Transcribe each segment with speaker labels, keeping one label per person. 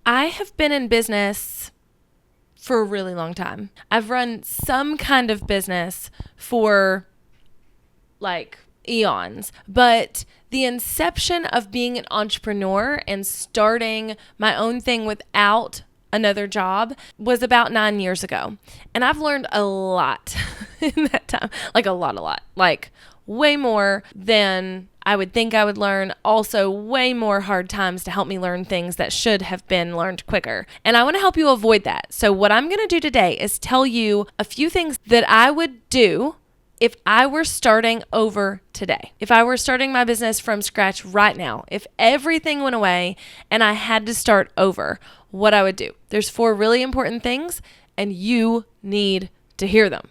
Speaker 1: I have been in business for a really long time. I've run some kind of business for like eons, but the inception of being an entrepreneur and starting my own thing without another job was about 9 years ago. And I've learned a lot in that time, like a lot, like way more than I would think I would learn. Also, way more hard times to help me learn things that should have been learned quicker. And I want to help you avoid that. So what I'm going to do today is tell you a few things that I would do if I were starting over today. If I were starting my business from scratch right now, if everything went away and I had to start over, what I would do. There's 4 really important things, and you need to hear them.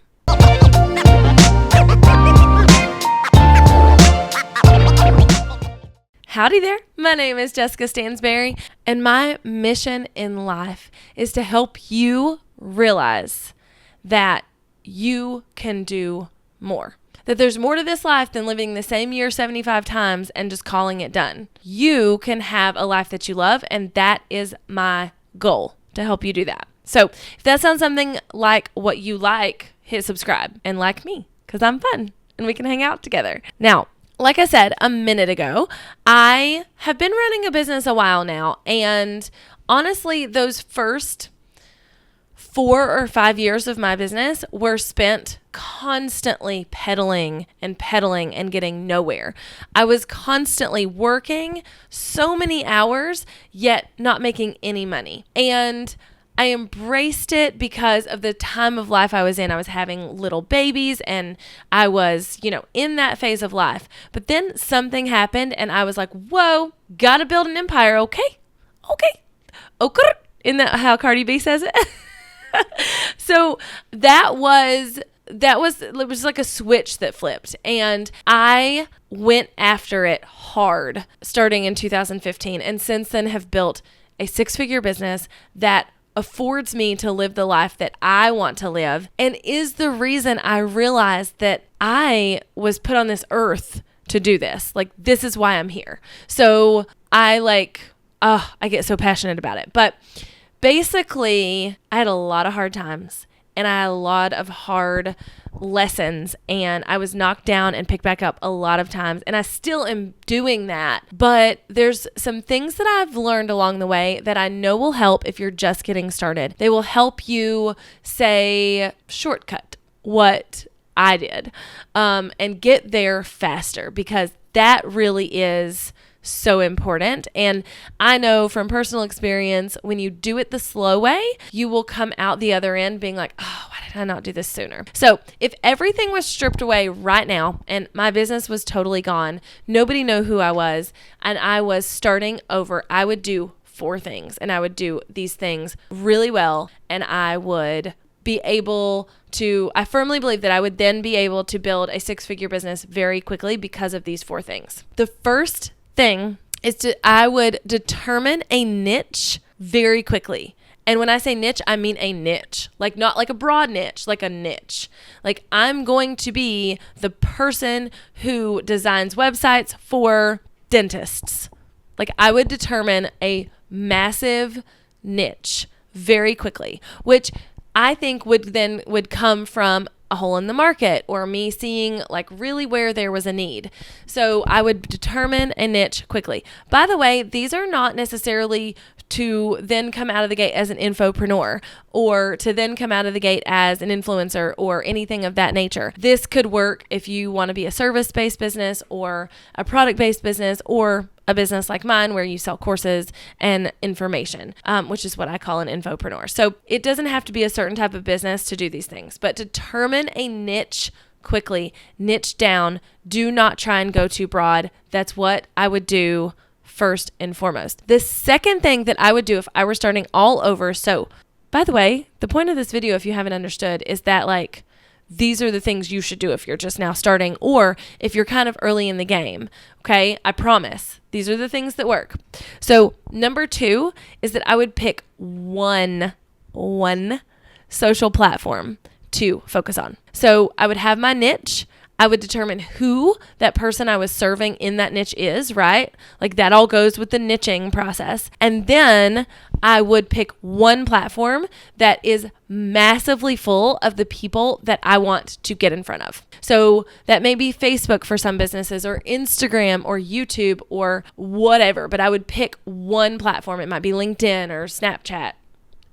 Speaker 1: Howdy there. My name is Jessica Stansberry, and my mission in life is to help you realize that you can do more. That there's more to this life than living the same year 75 times and just calling it done. You can have a life that you love, and that is my goal, to help you do that. So if that sounds something like what you like, hit subscribe and like me, because I'm fun and we can hang out together. Now, like I said a minute ago, I have been running a business a while now, and honestly, those first 4 or 5 years of my business were spent constantly pedaling and getting nowhere. I was constantly working so many hours, yet not making any money. And I embraced it because of the time of life I was in. I was having little babies and I was, in that phase of life. But then something happened and I was like, whoa, gotta build an empire. Okay. Isn't that how Cardi B says it? So it was like a switch that flipped, and I went after it hard starting in 2015, and since then have built a 6-figure business that affords me to live the life that I want to live, and is the reason I realized that I was put on this earth to do this. Like, this is why I'm here. So I get so passionate about it. But basically, I had a lot of hard times and I had a lot of hard lessons, and I was knocked down and picked back up a lot of times, and I still am doing that. But there's some things that I've learned along the way that I know will help if you're just getting started. They will help you, say, shortcut what I did, and get there faster, because that really is so important. And I know from personal experience, when you do it the slow way, you will come out the other end being like, oh, why did I not do this sooner? So if everything was stripped away right now and my business was totally gone, nobody knew who I was, and I was starting over, I would do 4 things, and I would do these things really well, and I would be able to, I firmly believe that I would then be able to build a 6-figure business very quickly because of these 4 things. The first thing is I would determine a niche very quickly. And when I say niche, I mean a niche, like not like a broad niche, like a niche. Like, I'm going to be the person who designs websites for dentists. Like, I would determine a massive niche very quickly, which I think would come from a hole in the market, or me seeing like really where there was a need. So I would determine a niche quickly. By the way, these are not necessarily to then come out of the gate as an infopreneur, or to then come out of the gate as an influencer or anything of that nature. This could work if you want to be a service-based business or a product-based business, or a business like mine where you sell courses and information, which is what I call an infopreneur. So it doesn't have to be a certain type of business to do these things, but determine a niche quickly, niche down. Do not try and go too broad. That's what I would do first and foremost. The second thing that I would do if I were starting all over. So by the way, the point of this video, if you haven't understood, is that like, these are the things you should do if you're just now starting, or if you're kind of early in the game. Okay. I promise these are the things that work. So number 2 is that I would pick one social platform to focus on. So I would have my niche. I would determine who that person I was serving in that niche is, right? Like, that all goes with the niching process. And then I would pick one platform that is massively full of the people that I want to get in front of. So that may be Facebook for some businesses, or Instagram, or YouTube, or whatever, but I would pick one platform. It might be LinkedIn or Snapchat.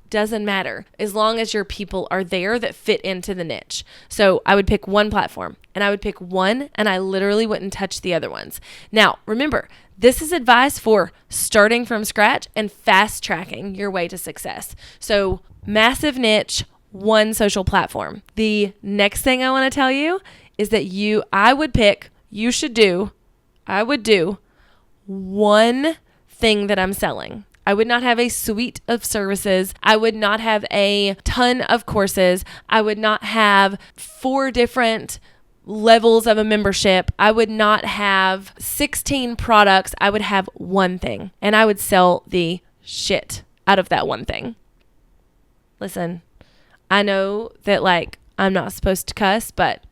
Speaker 1: Doesn't matter, as long as your people are there that fit into the niche. So I would pick one platform, and I would pick one, and I literally wouldn't touch the other ones. Now, remember, this is advice for starting from scratch and fast tracking your way to success. So massive niche, one social platform. The next thing I want to tell you is that I would do one thing that I'm selling. I would not have a suite of services. I would not have a ton of courses. I would not have 4 different levels of a membership. I would not have 16 products. I would have one thing, and I would sell the shit out of that one thing. Listen, I know that I'm not supposed to cuss, but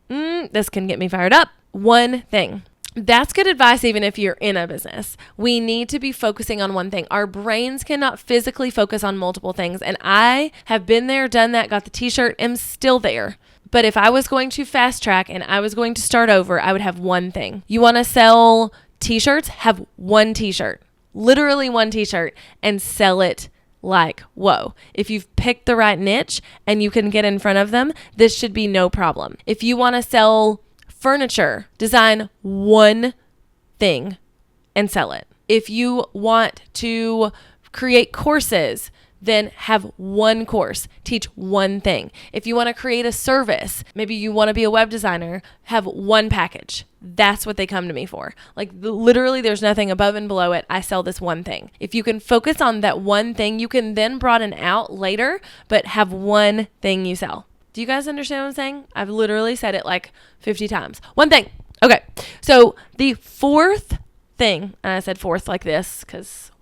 Speaker 1: this can get me fired up. One thing. That's good advice even if you're in a business. We need to be focusing on one thing. Our brains cannot physically focus on multiple things. And I have been there, done that, got the t-shirt, am still there. But if I was going to fast track and I was going to start over, I would have one thing. You want to sell t-shirts? Have one t-shirt. Literally one t-shirt, and sell it like, whoa. If you've picked the right niche and you can get in front of them, this should be no problem. If you want to sell furniture, design one thing and sell it. If you want to create courses, then have one course, teach one thing. If you want to create a service, maybe you want to be a web designer, have one package. That's what they come to me for. Literally, there's nothing above and below it. I sell this one thing. If you can focus on that one thing, you can then broaden out later, but have one thing you sell. Do you guys understand what I'm saying? I've literally said it 50 times. One thing. Okay. So the fourth thing, and I said fourth like this because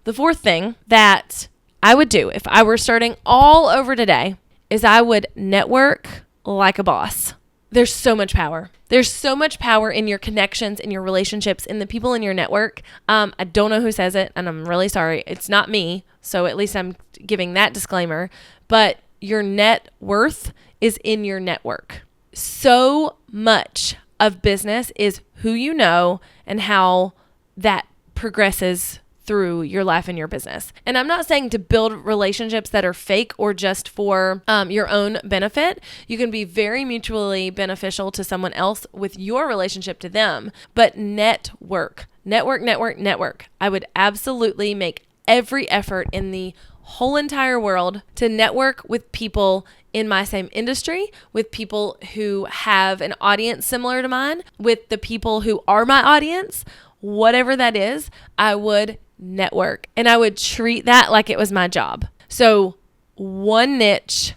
Speaker 1: the fourth thing that I would do if I were starting all over today is I would network like a boss. There's so much power. There's so much power in your connections, in your relationships, in the people in your network. I don't know who says it, and I'm really sorry. It's not me. So at least I'm giving that disclaimer. But your net worth is in your network. So much of business is who you know and how that progresses through your life and your business. And I'm not saying to build relationships that are fake or just for your own benefit. You can be very mutually beneficial to someone else with your relationship to them, but network. I would absolutely make every effort in the whole entire world to network with people in my same industry, with people who have an audience similar to mine, with the people who are my audience, whatever that is. I would network, and I would treat that like it was my job. So one niche,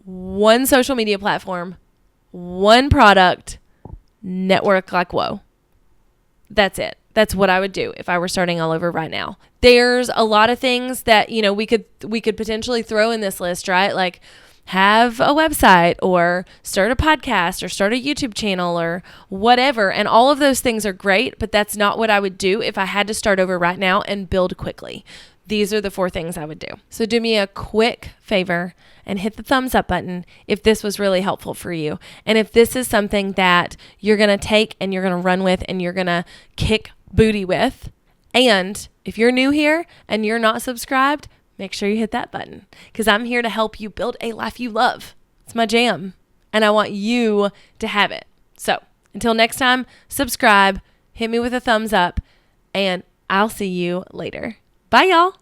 Speaker 1: one social media platform, one product, network like whoa. That's it. That's what I would do if I were starting all over right now. There's a lot of things that, we could potentially throw in this list, right? Like have a website or start a podcast or start a YouTube channel or whatever. And all of those things are great, but that's not what I would do if I had to start over right now and build quickly. These are the 4 things I would do. So do me a quick favor and hit the thumbs up button if this was really helpful for you. And if this is something that you're going to take and you're going to run with and you're going to kick booty with. And if you're new here and you're not subscribed, make sure you hit that button because I'm here to help you build a life you love. It's my jam and I want you to have it. So until next time, subscribe, hit me with a thumbs up, and I'll see you later. Bye, y'all.